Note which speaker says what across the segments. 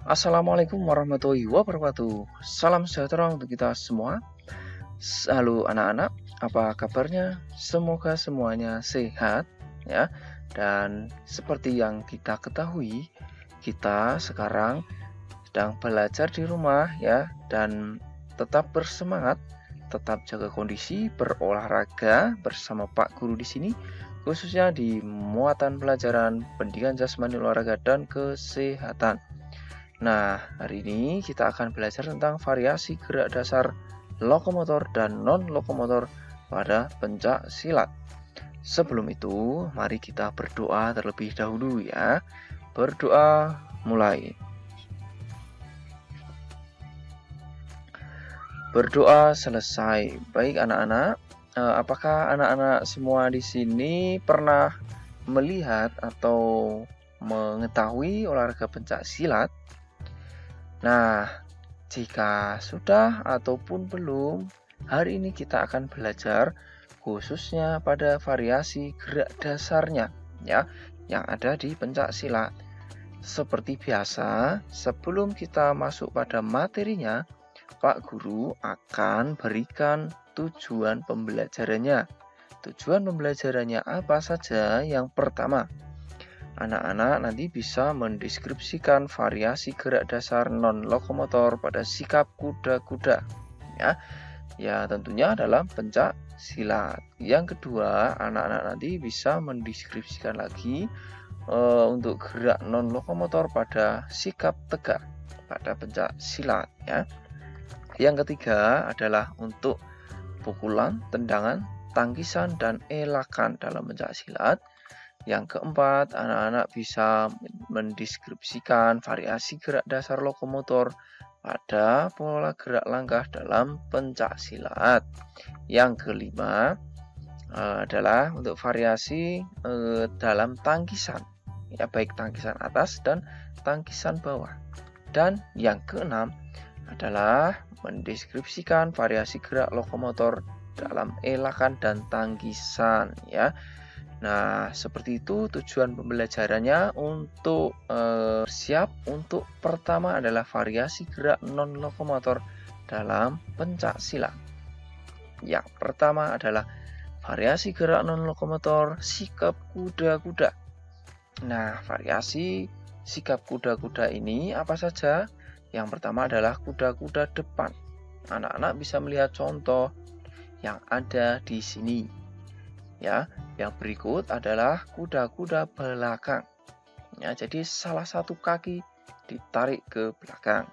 Speaker 1: Assalamualaikum warahmatullahi wabarakatuh. Salam sejahtera untuk kita semua. Halo anak-anak, apa kabarnya? Semoga semuanya sehat ya. Dan seperti yang kita ketahui, kita sekarang sedang belajar di rumah ya, dan tetap bersemangat, tetap jaga kondisi, berolahraga bersama Pak Guru di sini, khususnya di muatan pelajaran pendidikan jasmani, olahraga dan kesehatan. Nah, hari ini kita akan belajar tentang variasi gerak dasar lokomotor dan non-lokomotor pada pencak silat. Sebelum itu, mari kita berdoa terlebih dahulu ya. Berdoa mulai. Berdoa selesai. Baik anak-anak, apakah anak-anak semua di sini pernah melihat atau mengetahui olahraga pencak silat? Nah, jika sudah ataupun belum, hari ini kita akan belajar khususnya pada variasi gerak dasarnya ya, yang ada di pencak silat. Seperti biasa, sebelum kita masuk pada materinya, Pak Guru akan berikan tujuan pembelajarannya. Tujuan pembelajarannya apa saja? Yang pertama, anak-anak nanti bisa mendeskripsikan variasi gerak dasar non-lokomotor pada sikap kuda-kuda ya. Ya, tentunya dalam pencak silat. Yang kedua, anak-anak nanti bisa mendeskripsikan lagi untuk gerak non-lokomotor pada sikap tegak pada pencak silat ya. Yang ketiga adalah untuk pukulan, tendangan, tangkisan, dan elakan dalam pencak silat. Yang keempat, anak-anak bisa mendeskripsikan variasi gerak dasar lokomotor pada pola gerak langkah dalam pencak silat. Yang kelima adalah untuk variasi dalam tangkisan, ya, baik tangkisan atas dan tangkisan bawah. Dan yang keenam adalah mendeskripsikan variasi gerak lokomotor dalam elakan dan tangkisan ya. Nah, seperti itu tujuan pembelajarannya. Untuk siap untuk pertama adalah variasi gerak non-lokomotor dalam pencak silat. Yang pertama adalah variasi gerak non-lokomotor sikap kuda-kuda. Nah, variasi sikap kuda-kuda ini apa saja? Yang pertama adalah kuda-kuda depan. Anak-anak bisa melihat contoh yang ada di sini. Ya, yang berikut adalah kuda-kuda belakang. Ya, jadi salah satu kaki ditarik ke belakang.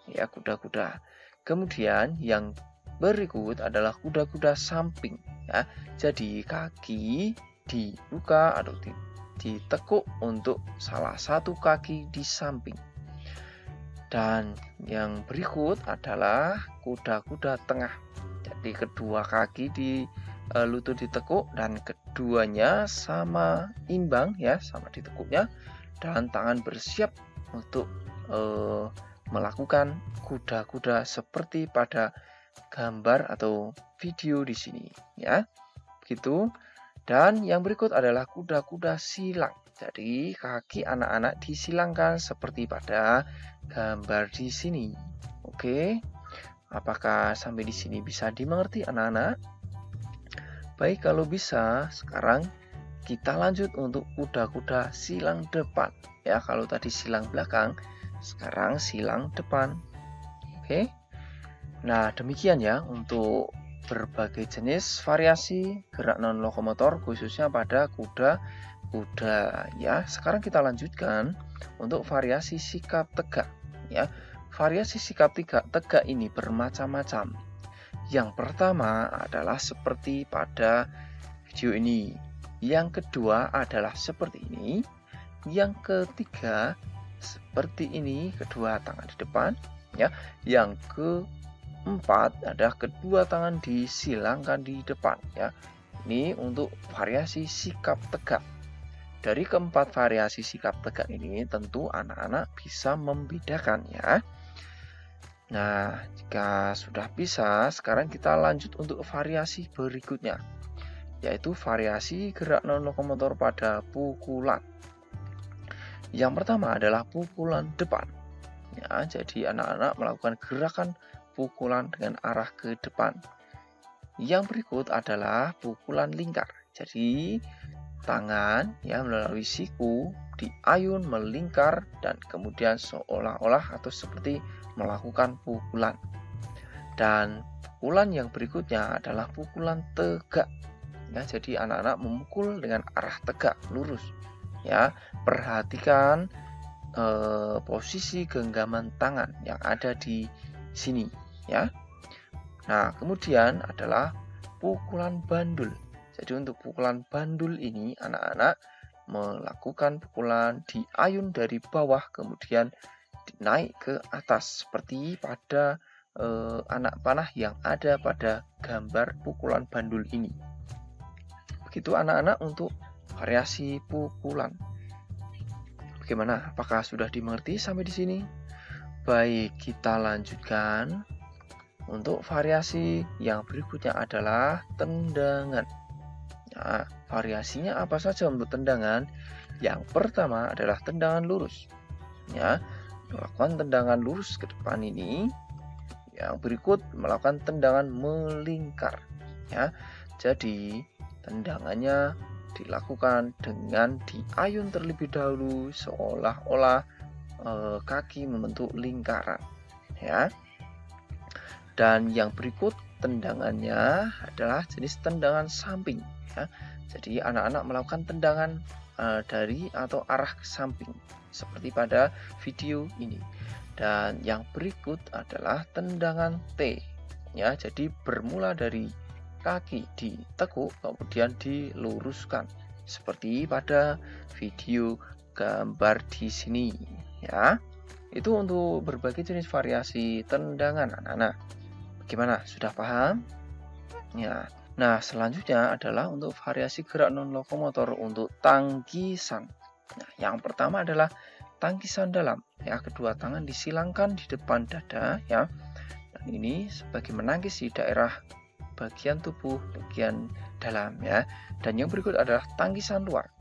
Speaker 1: Ya, kuda-kuda. Kemudian yang berikut adalah kuda-kuda samping. Ya, jadi kaki dibuka atau ditekuk untuk salah satu kaki di samping. Dan yang berikut adalah kuda-kuda tengah. Jadi kedua kaki di lutut ditekuk dan keduanya sama imbang ya, sama ditekuknya, dan tangan bersiap untuk melakukan kuda-kuda seperti pada gambar atau video di sini ya. Begitu. Dan yang berikut adalah kuda-kuda silang. Jadi kaki anak-anak disilangkan seperti pada gambar di sini. Oke. Apakah sampai di sini bisa dimengerti anak-anak? Baik, kalau bisa, sekarang kita lanjut untuk kuda-kuda silang depan. Ya, kalau tadi silang belakang, sekarang silang depan. Oke. Nah, demikian ya untuk berbagai jenis variasi gerak non-lokomotor khususnya pada kuda-kuda. Ya, sekarang kita lanjutkan untuk variasi sikap tegak. Ya, variasi sikap tegak ini bermacam-macam. Yang pertama adalah seperti pada video ini. Yang kedua adalah seperti ini. Yang ketiga seperti ini, kedua tangan di depan ya. Yang keempat adalah kedua tangan disilangkan di depan ya. Ini untuk variasi sikap tegak. Dari keempat variasi sikap tegak ini tentu anak-anak bisa membedakan ya. Nah, jika sudah bisa, sekarang kita lanjut untuk variasi berikutnya, yaitu variasi gerak non-lokomotor pada pukulan. Yang pertama adalah pukulan depan. Ya, jadi anak-anak melakukan gerakan pukulan dengan arah ke depan. Yang berikut adalah pukulan lingkar. Jadi tangan ya melalui siku diayun melingkar dan kemudian seolah-olah atau seperti melakukan pukulan. Dan pukulan yang berikutnya adalah pukulan tegak. Ya, jadi anak-anak memukul dengan arah tegak, lurus. Ya, perhatikan posisi genggaman tangan yang ada di sini, ya. Nah, kemudian adalah pukulan bandul. Jadi untuk pukulan bandul ini anak-anak melakukan pukulan diayun dari bawah kemudian naik ke atas seperti pada anak panah yang ada pada gambar pukulan bandul ini. Begitu anak-anak untuk variasi pukulan. Bagaimana? Apakah sudah dimengerti sampai di sini? Baik, kita lanjutkan. Untuk variasi yang berikutnya adalah tendangan. Nah, variasinya apa saja untuk tendangan? Yang pertama adalah tendangan lurus. Ya, melakukan tendangan lurus ke depan ini. Yang berikut melakukan tendangan melingkar. Ya, jadi tendangannya dilakukan dengan diayun terlebih dahulu seolah-olah kaki membentuk lingkaran, ya. Dan yang berikut tendangannya adalah jenis tendangan samping, ya. Jadi anak-anak melakukan tendangan dari atau arah ke samping seperti pada video ini. Dan yang berikut adalah tendangan T, ya. Jadi bermula dari kaki ditekuk kemudian diluruskan seperti pada video gambar di sini, ya. Itu untuk berbagai jenis variasi tendangan anak-anak. Bagaimana? Sudah paham? Ya. Nah, selanjutnya adalah untuk variasi gerak non lokomotor untuk tangkisan. Nah, yang pertama adalah tangkisan dalam, ya. Kedua tangan disilangkan di depan dada, ya. Dan ini sebagai menangkis di daerah bagian tubuh bagian dalam, ya. Dan yang berikut adalah tangkisan luar,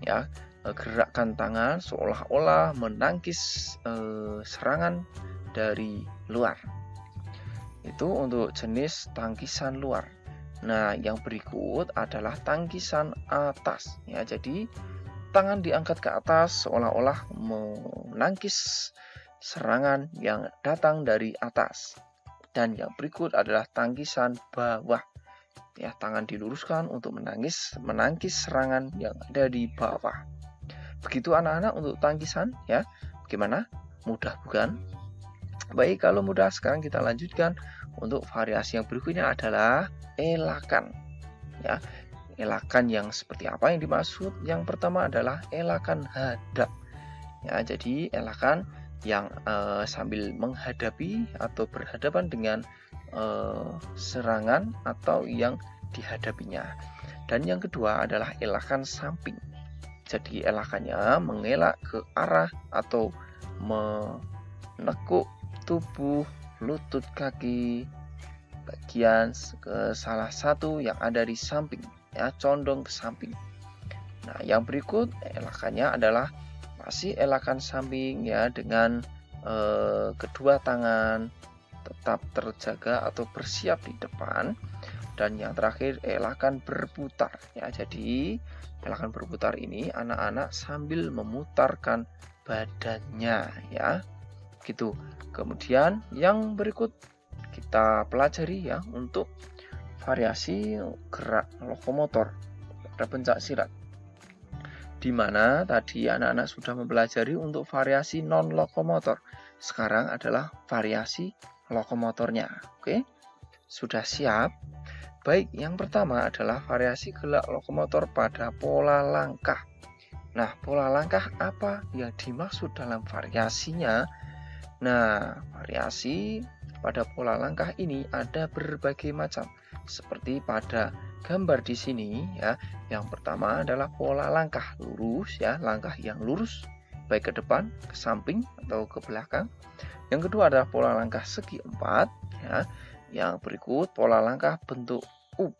Speaker 1: ya. Gerakan tangan seolah-olah menangkis serangan dari luar. Itu untuk jenis tangkisan luar. Nah, yang berikut adalah tangkisan atas, ya. Jadi tangan diangkat ke atas seolah-olah menangkis serangan yang datang dari atas. Dan yang berikut adalah tangkisan bawah. Ya, tangan diluruskan untuk menangkis serangan yang ada di bawah. Begitu anak-anak untuk tangkisan, ya. Bagaimana? Mudah bukan? Baik, kalau mudah sekarang kita lanjutkan untuk variasi yang berikutnya adalah elakan. Ya, elakan yang seperti apa yang dimaksud? Yang pertama adalah elakan hadap. Ya, jadi elakan yang sambil menghadapi atau berhadapan dengan serangan atau yang dihadapinya. Dan yang kedua adalah elakan samping. Jadi elakannya mengelak ke arah atau menekuk tubuh, lutut kaki bagian ke salah satu yang ada di samping, ya, condong ke samping. Nah, yang berikut elakannya adalah masih elakan samping, ya, dengan kedua tangan tetap terjaga atau bersiap di depan. Dan yang terakhir elakan berputar, ya. Jadi elakan berputar ini anak-anak sambil memutarkan badannya, ya, gitu. Kemudian yang berikut kita pelajari, ya, untuk variasi gerak lokomotor pada pencak silat, di mana tadi anak-anak sudah mempelajari untuk variasi non lokomotor. Sekarang adalah variasi lokomotornya. Oke, sudah siap? Baik, yang pertama adalah variasi gerak lokomotor pada pola langkah. Nah, pola langkah apa yang dimaksud dalam variasinya? Nah, variasi pada pola langkah ini ada berbagai macam, seperti pada gambar di sini, ya. Yang pertama adalah pola langkah lurus, ya, langkah yang lurus baik ke depan, ke samping atau ke belakang. Yang kedua adalah pola langkah segi empat, ya. Yang berikut pola langkah bentuk U.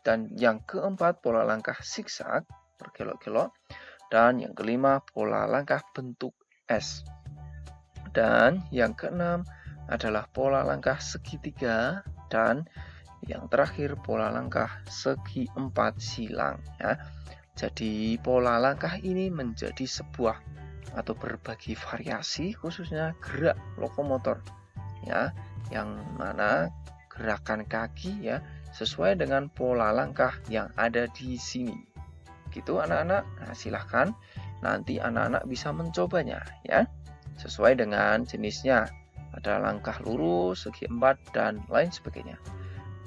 Speaker 1: Dan yang keempat, pola langkah zigzag berkelok-kelok. Dan yang kelima, pola langkah bentuk S. Dan yang keenam adalah pola langkah segitiga. Dan yang terakhir, pola langkah segi empat silang. Ya. Jadi pola langkah ini menjadi sebuah atau berbagi variasi, khususnya gerak lokomotor, ya, yang mana gerakan kaki ya sesuai dengan pola langkah yang ada di sini. Gitu anak-anak. Nah, silahkan nanti anak-anak bisa mencobanya ya, sesuai dengan jenisnya. Ada langkah lurus, segi empat, dan lain sebagainya.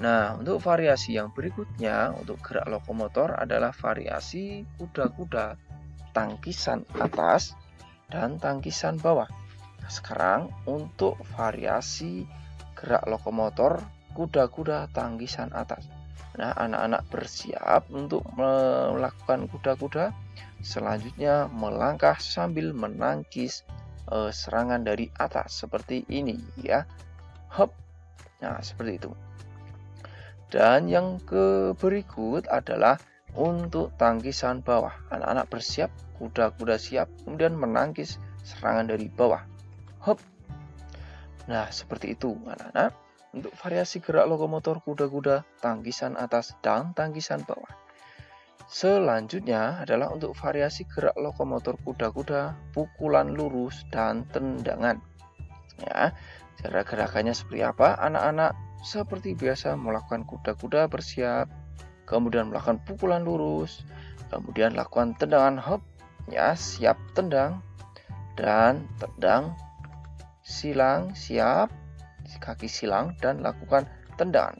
Speaker 1: Nah, untuk variasi yang berikutnya untuk gerak lokomotor adalah variasi kuda-kuda tangkisan atas dan tangkisan bawah. Nah, sekarang untuk variasi gerak lokomotor kuda-kuda tangkisan atas. Nah, anak-anak bersiap untuk melakukan kuda-kuda. Selanjutnya melangkah sambil menangkis serangan dari atas seperti ini ya. Hop. Nah, seperti itu. Dan yang berikut adalah untuk tangkisan bawah. Anak-anak bersiap, kuda-kuda siap, kemudian menangkis serangan dari bawah. Hop. Nah, seperti itu anak-anak untuk variasi gerak lokomotor kuda-kuda tangkisan atas dan tangkisan bawah. Selanjutnya adalah untuk variasi gerak lokomotor kuda-kuda pukulan lurus dan tendangan. Ya, cara gerakannya seperti apa? Anak-anak seperti biasa melakukan kuda-kuda bersiap, kemudian melakukan pukulan lurus, kemudian lakukan tendangan hop, ya, siap tendang, dan tendang, silang, siap, kaki silang, dan lakukan tendangan.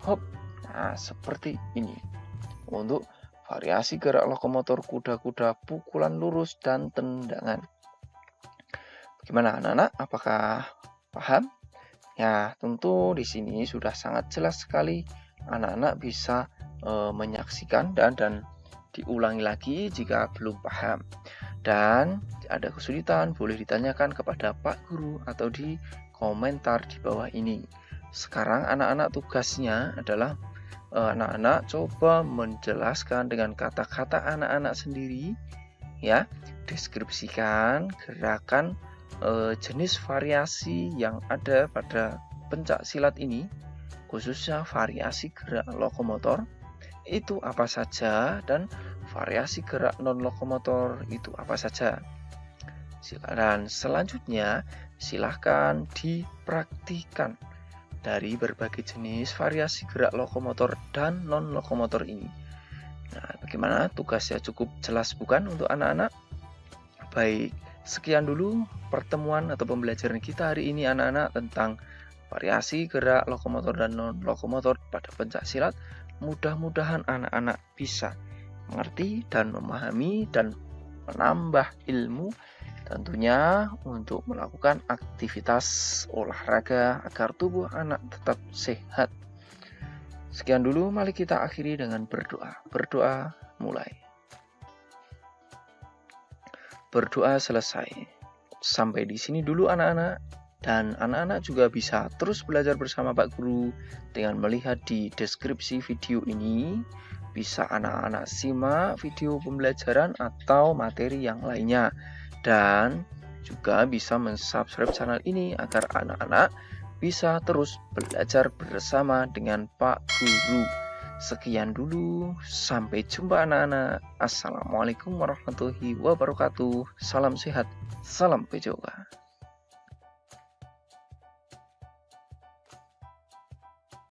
Speaker 1: Hop. Nah, seperti ini. Untuk variasi gerak lokomotor kuda-kuda pukulan lurus dan tendangan. Bagaimana anak-anak? Apakah paham? Ya, tentu di sini sudah sangat jelas sekali. Anak-anak bisa menyaksikan dan diulangi lagi jika belum paham. Dan ada kesulitan boleh ditanyakan kepada Pak Guru atau di komentar di bawah ini. Sekarang anak-anak tugasnya adalah anak-anak coba menjelaskan dengan kata-kata anak-anak sendiri ya, deskripsikan gerakan jenis variasi yang ada pada pencak silat ini, khususnya variasi gerak lokomotor itu apa saja dan variasi gerak non lokomotor itu apa saja. Dan selanjutnya silahkan dipraktikkan dari berbagai jenis variasi gerak lokomotor dan non lokomotor ini. Nah, bagaimana? Tugasnya cukup jelas bukan untuk anak-anak? Baik, sekian dulu pertemuan atau pembelajaran kita hari ini anak-anak tentang variasi gerak lokomotor dan non lokomotor pada pencak silat. Mudah-mudahan anak-anak bisa mengerti dan memahami dan menambah ilmu tentunya untuk melakukan aktivitas olahraga agar tubuh anak tetap sehat. Sekian dulu, mari kita akhiri dengan berdoa. Berdoa mulai. Berdoa selesai. Sampai di sini dulu anak-anak. Dan anak-anak juga bisa terus belajar bersama Pak Guru dengan melihat di deskripsi video ini. Bisa anak-anak simak video pembelajaran atau materi yang lainnya. Dan juga bisa mensubscribe channel ini agar anak-anak bisa terus belajar bersama dengan Pak Guru. Sekian dulu, sampai jumpa anak-anak. Assalamualaikum warahmatullahi wabarakatuh. Salam sehat, salam Bejoga.